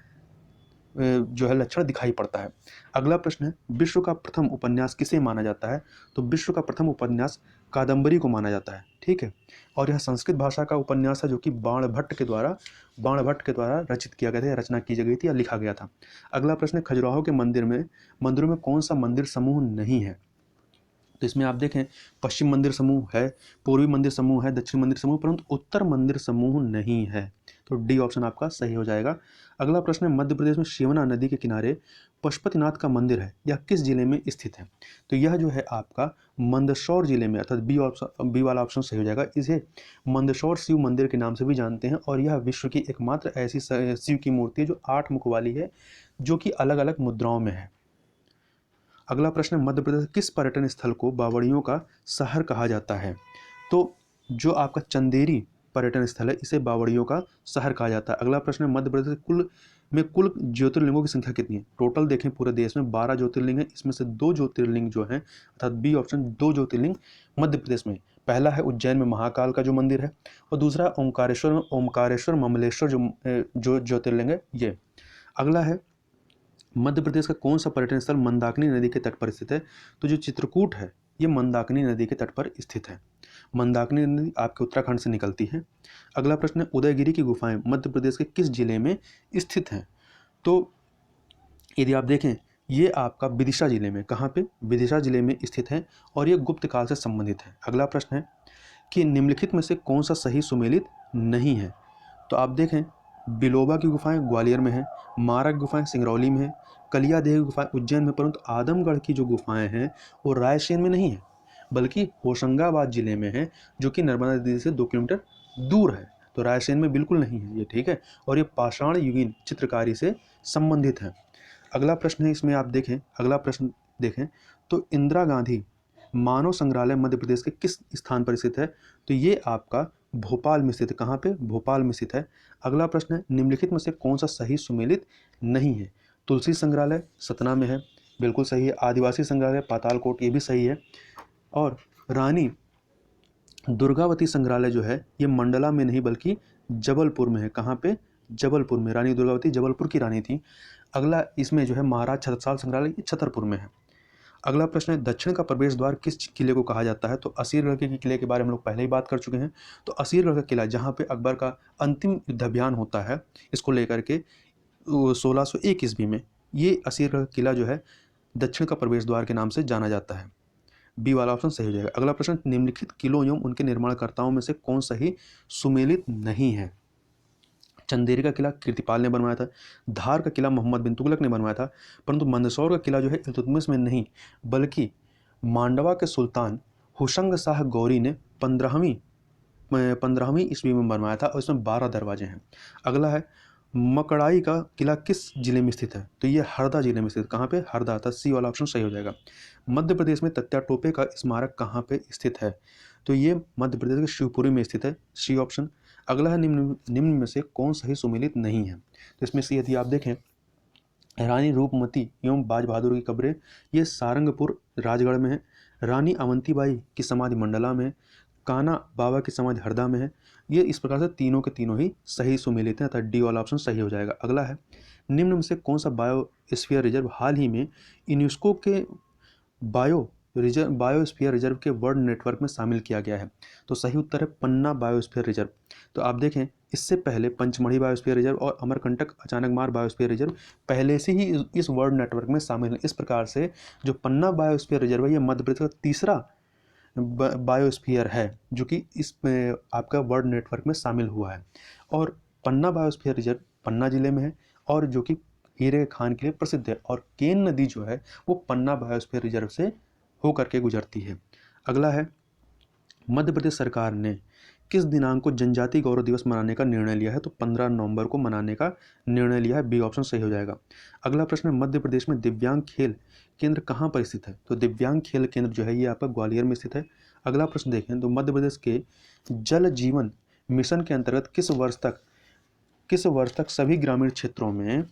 जो है लक्षण दिखाई पड़ता है। अगला प्रश्न है, विश्व का प्रथम उपन्यास किसे माना जाता है? तो विश्व का प्रथम उपन्यास कादम्बरी को माना जाता है, ठीक है। और यह संस्कृत भाषा का उपन्यास है जो कि बाणभट्ट के द्वारा रचित किया गया था, रचना की गई थी या लिखा गया था। अगला प्रश्न है, खजुराहो के मंदिरों में कौन सा मंदिर समूह नहीं है? तो इसमें आप देखें पश्चिम मंदिर समूह है, पूर्वी मंदिर समूह है, दक्षिण मंदिर समूह, परंतु उत्तर मंदिर समूह नहीं है। तो डी ऑप्शन आपका सही हो जाएगा। अगला प्रश्न है, मध्य प्रदेश में शिवना नदी के किनारे पशुपतिनाथ का मंदिर है, यह किस जिले में स्थित है? तो यह जो है आपका मंदसौर जिले में, अर्थात बी वाला ऑप्शन सही हो जाएगा। इसे मंदसौर शिव मंदिर के नाम से भी जानते हैं और यह विश्व की एकमात्र ऐसी शिव की मूर्ति है जो 8 मुख वाली है, जो कि अलग अलग मुद्राओं में है। अगला प्रश्न, मध्य प्रदेश किस पर्यटन स्थल को बावड़ियों का शहर कहा जाता है? तो जो आपका चंदेरी पर्यटन स्थल है इसे बावड़ियों का शहर कहा जाता है। अगला प्रश्न है, मध्य प्रदेश कुल ज्योतिर्लिंगों की संख्या कितनी है? टोटल देखें पूरे देश में 12 ज्योतिर्लिंग है, इसमें से 2 ज्योतिर्लिंग जो हैं, अर्थात बी ऑप्शन 2 ज्योतिर्लिंग मध्य प्रदेश में। पहला है उज्जैन में महाकाल का जो मंदिर है और दूसरा ओमकारेश्वर ममलेश्वर जो ज्योतिर्लिंग है ये। अगला है, मध्य प्रदेश का कौन सा पर्यटन स्थल मंदाकिनी नदी के तट पर स्थित है? तो जो चित्रकूट है ये मंदाकिनी नदी के तट पर स्थित है। मंदाकिनी नदी आपके उत्तराखंड से निकलती है। अगला प्रश्न है, उदयगिरी की गुफाएं मध्य प्रदेश के किस जिले में स्थित हैं? तो यदि आप देखें ये आपका विदिशा जिले में, कहाँ पे? विदिशा जिले में स्थित है और ये गुप्त काल से संबंधित है। अगला प्रश्न है कि निम्नलिखित में से कौन सा सही सुमेलित नहीं है? तो आप देखें बिलोबा की गुफाएं ग्वालियर में है, मारक गुफाएं सिंगरौली में है, कलिया देह गुफाएं उज्जैन में, परंतु आदमगढ़ की जो गुफाएं हैं वो रायसेन में नहीं है बल्कि होशंगाबाद जिले में है, जो कि नर्मदा नदी से 2 किलोमीटर दूर है। तो रायसेन में बिल्कुल नहीं है ये, ठीक है। और ये पाषाण युगीन चित्रकारी से संबंधित है। अगला प्रश्न है, इसमें आप देखें, अगला प्रश्न देखें तो इंदिरा गांधी मानव संग्रहालय मध्य प्रदेश के किस स्थान पर स्थित है? तो ये आपका भोपाल में स्थित है। कहाँ पे? भोपाल में स्थित है। अगला प्रश्न है, निम्नलिखित में से कौन सा सही सुमेलित नहीं है? तुलसी संग्रहालय सतना में है, बिल्कुल सही है। आदिवासी संग्रहालय पातालकोट, ये भी सही है। और रानी दुर्गावती संग्रहालय जो है ये मंडला में नहीं बल्कि जबलपुर में है। कहाँ पे? जबलपुर में। रानी दुर्गावती जबलपुर की रानी थी। अगला इसमें जो है महाराज छत्रसाल संग्रहालय, ये छतरपुर में है। अगला प्रश्न है, दक्षिण का प्रवेश द्वार किस किले को कहा जाता है? तो असीरगढ़ के किले के बारे में हम लोग पहले ही बात कर चुके हैं। तो असीरगढ़ का किला जहाँ पे अकबर का अंतिम युद्ध अभियान होता है इसको लेकर के 1601 ईस्वी में, ये असीरगढ़ किला जो है दक्षिण का प्रवेश द्वार के नाम से जाना जाता है। बी वाला ऑप्शन सही हो जाएगा। अगला प्रश्न, निम्नलिखित किलों एवं उनके निर्माणकर्ताओं में से कौन सही सुमेलित नहीं है? चंदेरी का किला कीर्तिपाल ने बनवाया था। धार का किला मोहम्मद बिन तुगलक ने बनवाया था। परंतु मंदसौर का किला जो है इल्तुतमिश में नहीं बल्कि मांडवा के सुल्तान हुशंग शाह गौरी ने 15वीं ईस्वी में बनवाया था और इसमें 12 दरवाजे हैं। अगला है, मकड़ाई का किला किस जिले में स्थित है? तो ये हरदा जिले में स्थित। कहाँ पे? हरदा। था सी वाला ऑप्शन सही हो जाएगा। मध्य प्रदेश में तत्या टोपे का स्मारक कहाँ पे स्थित है? तो ये मध्य प्रदेश के शिवपुरी में स्थित है, सी ऑप्शन। अगला है, निम्न में से कौन सही सुमेलित नहीं है? तो इसमें से यदि आप देखें, रानी रूपमती एवं बाज बहादुर की कब्रें ये सारंगपुर राजगढ़ में है। रानी अवंतीबाई की समाधि मंडला में है। काना बाबा की समाधि हरदा में है। ये इस प्रकार से तीनों के तीनों ही सही सुमेलित हैं, अर्थात डी वाला ऑप्शन सही हो जाएगा। अगला है, निम्न में से कौन सा बायोस्फीयर रिजर्व हाल ही में यूनेस्को के बायोस्फीयर रिजर्व के वर्ल्ड नेटवर्क में शामिल किया गया है? तो सही उत्तर है पन्ना बायोस्फीयर रिजर्व। तो आप देखें, इससे पहले पंचमढ़ी बायोस्फीयर रिजर्व और अमरकंटक अचानकमार बायोस्फीयर रिजर्व पहले से ही इस वर्ल्ड नेटवर्क में शामिल है। इस प्रकार से जो पन्ना बायोस्फीयर रिजर्व है ये मध्य प्रदेश का तीसरा बायोस्फीयर है जो कि इस आपका वर्ल्ड नेटवर्क में शामिल हुआ है। और पन्ना बायोस्फीयर रिजर्व पन्ना जिले में है और जो कि हीरे खान के लिए प्रसिद्ध है। और केन नदी जो है वो पन्ना बायोस्फीयर रिजर्व से होकर के गुजरती है। अगला है, मध्य प्रदेश सरकार ने किस दिनांक को जनजातीय गौरव दिवस मनाने का निर्णय लिया है? तो 15 नवंबर को मनाने का निर्णय लिया है। बी ऑप्शन सही हो जाएगा। अगला प्रश्न है, मध्य प्रदेश में दिव्यांग खेल केंद्र कहाँ पर स्थित है? तो दिव्यांग खेल केंद्र जो है ये आपका ग्वालियर में स्थित है। अगला प्रश्न देखें तो मध्य प्रदेश के जल जीवन मिशन के अंतर्गत किस वर्ष तक सभी ग्रामीण क्षेत्रों में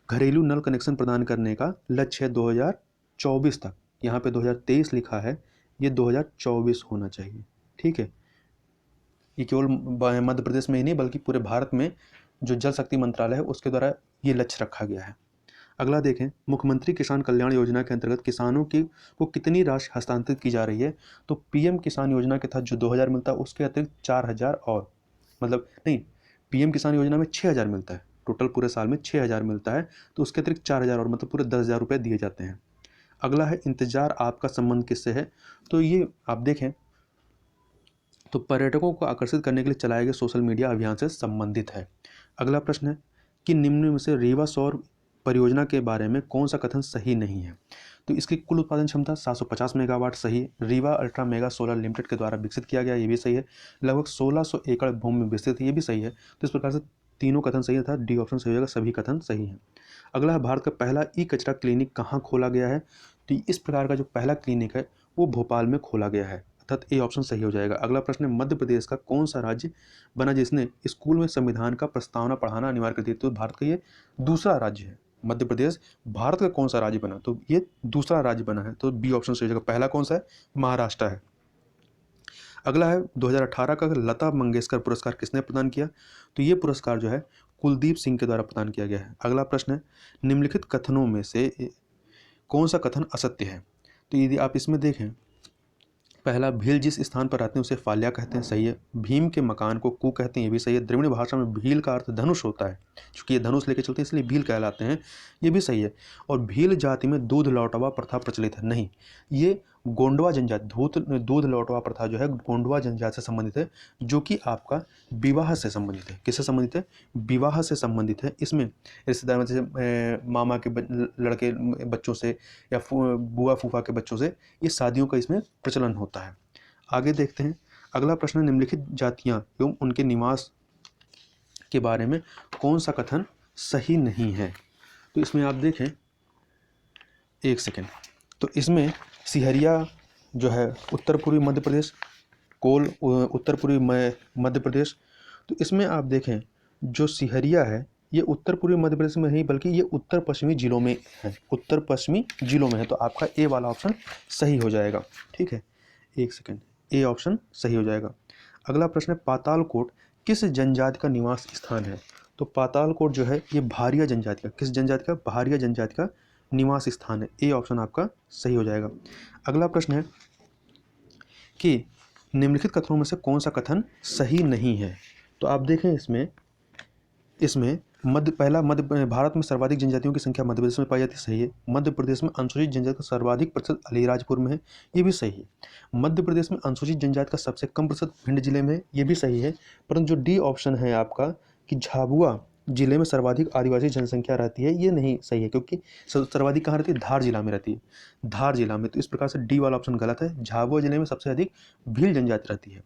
घरेलू नल कनेक्शन प्रदान करने का लक्ष्य है? 2024 तक। यहाँ पे 2023 लिखा है, ये 2024 होना चाहिए। ठीक है, ये केवल मध्य प्रदेश में ही नहीं बल्कि पूरे भारत में जो जल शक्ति मंत्रालय है उसके द्वारा ये लक्ष्य रखा गया है। अगला देखें, मुख्यमंत्री किसान कल्याण योजना के अंतर्गत किसानों को कितनी राशि हस्तांतरित की जा रही है? तो पीएम किसान योजना के तहत जो 2000 मिलता है उसके अतिरिक्त 4000 और पीएम किसान योजना में 6000 मिलता है। टोटल पूरे साल में 6000 मिलता है, तो उसके अतिरिक्त 4000 और मतलब पूरे 10,000 रुपये दिए जाते हैं। अगला है, इंतजार आपका संबंध किससे है? तो ये आप देखें तो पर्यटकों को आकर्षित करने के लिए चलाए गए सोशल मीडिया अभियान से संबंधित है। अगला प्रश्न है कि निम्न में से रीवा सौर परियोजना के बारे में कौन सा कथन सही नहीं है? तो इसकी कुल उत्पादन क्षमता 750 मेगावाट सही है। Rewa ultra mega solar limited के द्वारा विकसित किया गया, ये भी सही है। लगभग 1600 एकड़ भूमि में विस्तृत है, ये भी सही है। तो इस प्रकार से तीनों कथन सही था, डी ऑप्शन सही हो जाएगा, सभी कथन सही हैं। अगला है, भारत का पहला ई कचरा क्लिनिक कहाँ खोला गया है? तो इस प्रकार का जो पहला क्लिनिक है वो भोपाल में खोला गया है, अर्थात ए ऑप्शन सही हो जाएगा। अगला प्रश्न है, मध्य प्रदेश का कौन सा राज्य बना जिसने स्कूल में संविधान का प्रस्तावना पढ़ाना अनिवार्य कर दिया? तो भारत का ये दूसरा राज्य है। मध्य प्रदेश भारत का कौन सा राज्य बना? तो ये दूसरा राज्य बना है, तो बी ऑप्शन सही हो जाएगा। पहला कौन सा है? महाराष्ट्र है। अगला है, 2018 का लता मंगेशकर पुरस्कार किसने प्रदान किया? तो ये पुरस्कार जो है कुलदीप सिंह के द्वारा प्रदान किया गया है। अगला प्रश्न है, निम्नलिखित कथनों में से कौन सा कथन असत्य है? तो यदि आप इसमें देखें, पहला, भील जिस स्थान पर रहते हैं उसे फाल्या कहते हैं, सही है। भीम के मकान को कू कहते हैं, ये भी सही है। द्रविड़ भाषा में भील का अर्थ धनुष होता है, क्योंकि ये धनुष लेके चलते हैं इसलिए भील कहलाते हैं, ये भी सही है। और भील जाति में दूध लौटवा प्रथा प्रचलित है, नहीं, ये गोंडवा जनजाति दूध लौटवा प्रथा जो है गोंडवा जनजाति से संबंधित है, जो कि आपका विवाह से संबंधित है। किससे संबंधित है? विवाह से संबंधित है। इसमें रिश्तेदार में जैसे मामा के लड़के बच्चों से या बुआ फूफा के बच्चों से ये शादियों का इसमें प्रचलन होता है। आगे देखते हैं, अगला प्रश्न, निम्नलिखित जातियाँ एवं उनके निवास के बारे में कौन सा कथन सही नहीं है? तो इसमें आप देखें, एक सेकेंड, तो इसमें सिहरिया जो है उत्तर पूर्वी मध्य प्रदेश, कोल उत्तर पूर्वी मध्य प्रदेश। तो इसमें आप देखें जो सिहरिया है ये उत्तर पूर्वी मध्य प्रदेश में नहीं बल्कि ये उत्तर पश्चिमी जिलों में है, उत्तर पश्चिमी जिलों में है। तो आपका ए वाला ऑप्शन सही हो जाएगा। ठीक है, एक सेकेंड, ए ऑप्शन सही हो जाएगा। अगला प्रश्न है पातालकोट किस जनजाति का निवास स्थान है? तो पातालकोट जो है ये भारिया जनजाति का, किस जनजाति का? भारिया जनजाति का निवास स्थान है। ए ऑप्शन आपका सही हो जाएगा। अगला प्रश्न है कि निम्नलिखित कथनों में से कौन सा कथन सही नहीं है? तो आप देखें इसमें भारत में सर्वाधिक जनजातियों की संख्या मध्य प्रदेश में पाई जाती है, सही है। मध्य प्रदेश में अनुसूचित जनजाति का सर्वाधिक प्रतिशत अलीराजपुर में है, ये भी सही है। मध्य प्रदेश में अनुसूचित जनजाति का सबसे कम प्रतिशत भिंड जिले में है, ये भी सही है। परंतु जो डी ऑप्शन है आपका कि झाबुआ जिले में सर्वाधिक आदिवासी जनसंख्या रहती है, ये नहीं सही है, क्योंकि सर्वाधिक कहाँ रहती है? धार जिला में रहती है, धार जिला में। तो इस प्रकार से डी वाला ऑप्शन गलत है। झाबुआ जिले में सबसे अधिक भील जनजाति रहती है।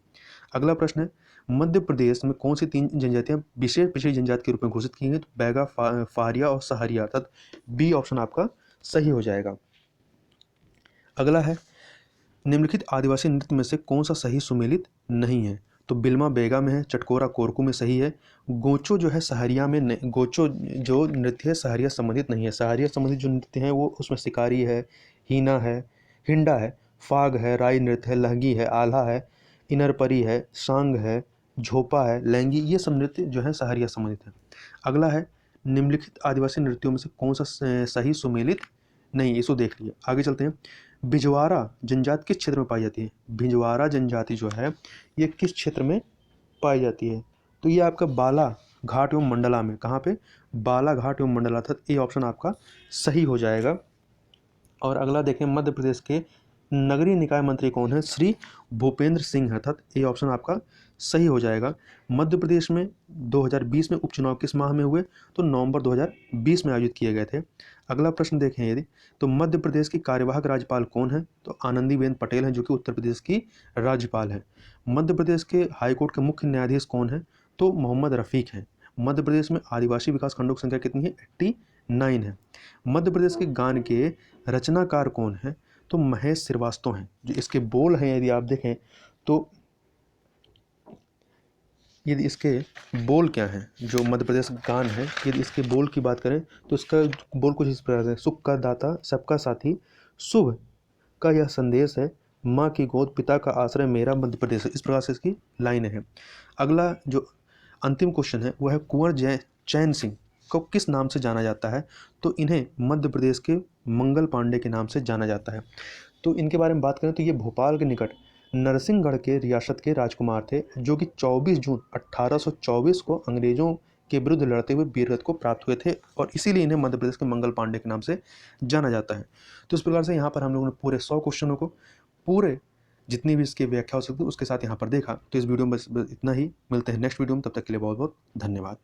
अगला प्रश्न है मध्य प्रदेश में कौन सी 3 जनजातियां विशेष पिछड़ी जनजाति के रूप में घोषित की गई? तो बैगा, फारिया और सहारिया, अर्थात बी ऑप्शन आपका सही हो जाएगा। अगला है निम्नलिखित आदिवासी नृत्य में से कौन सा सही सुमेलित नहीं है? तो बिल्मा बेगा में है, चटकोरा कोरकू में सही है। गोचो जो है सहारिया में गोचो जो नृत्य है सहारिया संबंधित नहीं है। सहारिया संबंधित जो नृत्य है वो उसमें शिकारी है, हीना है, हिंडा है, फाग है, राई नृत्य है, लहंगी है, आल्हा है, इनरपरी है, सांग है, झोपा है, लैंगी, ये सब नृत्य जो है सहारिया संबंधित है। अगला है निम्नलिखित आदिवासी नृत्यों में से कौन सा सही सुमेलित नहीं, इसको देख लिया। आगे चलते हैं। भिजवारा जनजाति किस क्षेत्र में पाई जाती है? भिजवारा जनजाति जो है ये किस क्षेत्र में पाई जाती है? तो ये आपका बाला घाट एवं मंडला में। कहाँ पे? बाला घाट एवं मंडला, अर्थात ए ऑप्शन आपका सही हो जाएगा। और अगला देखें मध्य प्रदेश के नगरीय निकाय मंत्री कौन है? श्री भूपेंद्र सिंह, अर्थात ए ऑप्शन आपका सही हो जाएगा। मध्य प्रदेश में 2020 में उपचुनाव किस माह में हुए? तो नवंबर 2020 में आयोजित किए गए थे। अगला प्रश्न देखें यदि, तो मध्य प्रदेश की कार्यवाहक राज्यपाल कौन है? तो आनंदीबेन पटेल हैं, जो कि उत्तर प्रदेश की राज्यपाल है। मध्य प्रदेश के हाईकोर्ट के मुख्य न्यायाधीश कौन है? तो मोहम्मद रफीक हैं। मध्य प्रदेश में आदिवासी विकास खंडों की संख्या कितनी है? 89 है। मध्य प्रदेश के गान के रचनाकार कौन है? तो महेश श्रीवास्तव हैं। जो इसके बोल हैं यदि आप देखें तो यदि इसके बोल क्या हैं, जो मध्य प्रदेश गान है, यदि इसके बोल की बात करें तो इसका बोल कुछ इस प्रकार से: सुख का दाता सबका साथी, शुभ का यह संदेश है, माँ की गोद पिता का आश्रय मेरा मध्य प्रदेश है। इस प्रकार से इसकी लाइन है। अगला जो अंतिम क्वेश्चन है वो है कुंवर चैन सिंह को किस नाम से जाना जाता है? तो इन्हें मध्य प्रदेश के मंगल पांडे के नाम से जाना जाता है। तो इनके बारे में बात करें तो ये भोपाल के निकट नरसिंहगढ़ के रियासत के राजकुमार थे, जो कि 24 जून 1824 को अंग्रेजों के विरुद्ध लड़ते हुए वीरगति को प्राप्त हुए थे, और इसीलिए इन्हें मध्य प्रदेश के मंगल पांडे के नाम से जाना जाता है। तो इस प्रकार से यहाँ पर हम लोगों ने पूरे 100 क्वेश्चनों को पूरे जितनी भी इसकी व्याख्या हो सकती है उसके साथ यहाँ पर देखा। तो इस वीडियो में बस इतना ही। मिलते हैं नेक्स्ट वीडियो में, तब तक के लिए बहुत बहुत धन्यवाद।